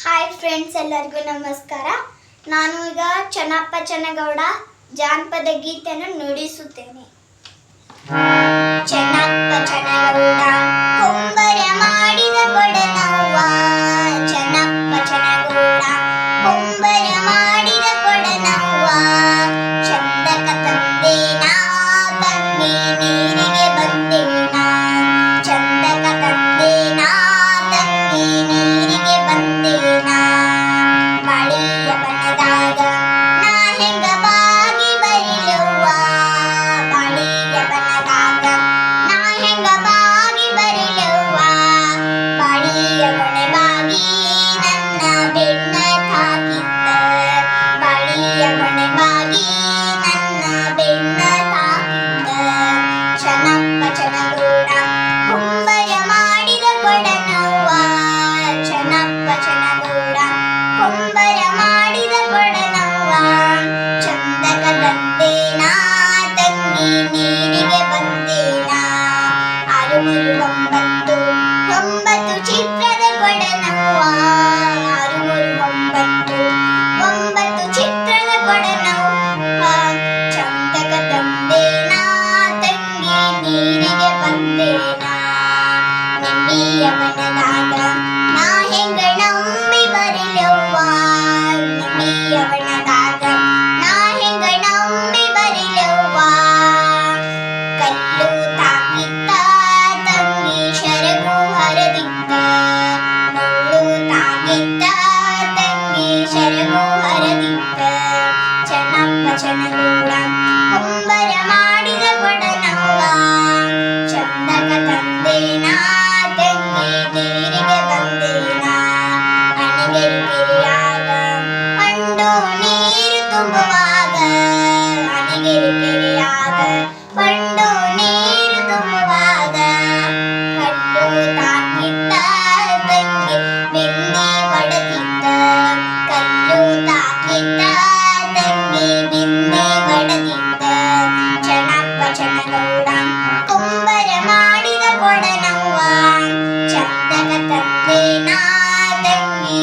Hi friends, ಎಲ್ಲರಿಗೂ ನಮಸ್ಕಾರ. ನಾನು ಈಗ ಚೆನ್ನಪ್ಪ ಚೆನ್ನಗೌಡ ಜಾನಪದ ಗೀತೆಯನ್ನು ನುಡಿಸುತ್ತೇನೆ. ಚೆನ್ನಪ್ಪ ಚೆನ್ನಗೌಡ ಕೊಂಬರ ಮಾಡಿದ ಕೊಡನವ್ವ, ಚೆನ್ನಪ್ಪ ಚೆನ್ನಗೌಡ ಕೊಂಬರ ಮಾಡಿದ ಕೊಡನವ್ವ, ಚಂದಕ ತಂದೇನಾ ತಂಗಿ ನೀರಿಗೆ ಬಂದೇನಾ, ಚಂದಕ ತಂದೇನಾ ತಂಗಿ ನೀರಿಗೆ ಬಂದೇನಾ, ಬಳಿಯ ಬಣದಾಗ ನಾ ಹೆಂಗ ಬಾಗಿ ಬರಿಲವ್ವ, ಬಳಿಯ ಬಣದಾಗ ನಾ ಹೆಂಗ ಬಾಗಿ ಬರಿಲವ್ವ, ಬಳಿಯ ಕೊನೆ ಬಾಗಿ ನನ್ನ ಬೆನ್ನ ತಾಕಿತ್ತ, ಬಳಿಯ ಕೊನೆ ಬಾಗಿ ನನ್ನ ಬೆನ್ನ ತಾಕಿತ್ತ, ಚೆನ್ನಪ್ಪ ಚೆನ್ನಗೌಡ ಕೊಂಬರ ಮಾಡಿದ ಕೊಡನವ್ವ, ಚೆನ್ನಪ್ಪ ಚೆನ್ನಗೌಡ ಕೊಂಬರ ಮಾಡಿದ ಕೊಡನವ್ವ, ಚಂದಕ ತಂದೇನಾ ತಂಗಿ ನೀರಿಗೆ ಬಂದೇನಾ, ಆರುಮೂರು ಒಂಬತ್ತು ಒಂಬತ್ತು ಚಿತ್ರದ ಕೊಡನವ್ವ, ಆರುಮೂರು ಒಂಬತ್ತು ಒಂಬತ್ತು ಚಿತ್ರದ ಕೊಡನವ್ವ, ಚಂದಕ ತಂದೇನಾ ತಂಗಿ ನೀರಿಗೆ ಬಂದೇನಾ, ನಿಂಬಿಯ ಬಣದಾಗ ನಾ ಹೆಂಗ ನಂಬಿ ಬರಿಲವ್ವ, ನಿಂಬಿಯ ಬಣದಾಗ ನಾ ಹೆಂಗ ನಂಬಿ ಬರಿಲವ್ವ, ಕಲ್ಲು ತಾಕಿತ್ತ ತಂಗಿ ಶರಗು ಹರದಿತ್ತ, ಮುಳ್ಳು ತಾಕಿತ್ತ ತಂಗಿ ಶರಗು ಹರದಿತ್ತ, ಚೆನ್ನಪ್ಪ ಚೆನ್ನಗೌಡ ಕೊಂಬರ ಮಾಡಿದ ಕೊಡನವ್ವ, ಚಂದಕ ತಂದೇನಾ ತಂಗಿ ನೀರಿಗೆ ಬಂದೇನಾ, ಅಣಗೆರೆ ಕೆರೆಯಾಗ ಪಂಡು ನೀರು ತುಂಬುವಾಗ, ಅಣಗೆರೆ ಕೆರೆಯಾಗ ಪಂಡು ನೀರು ತುಂಬುವಾಗ, ಕಲ್ಲು ತಾಕಿತ್ತ ತಂಗಿ ಬಿಂದಿ ಒಡೆದಿತ್ತ, ಕಲ್ಲು ತಾಕಿತ್ತ ತಂಗಿ ಬಿಂದಿ ಒಡೆದಿತ್ತ, ಚೆನ್ನಪ್ಪ ಚೆನ್ನಗೌಡ ಕೊಂಬರ ಮಾಡಿದ ಕೊಡನವ್ವ, ಚಂದಕ ತಂದೇನಾ ತಂಗಿ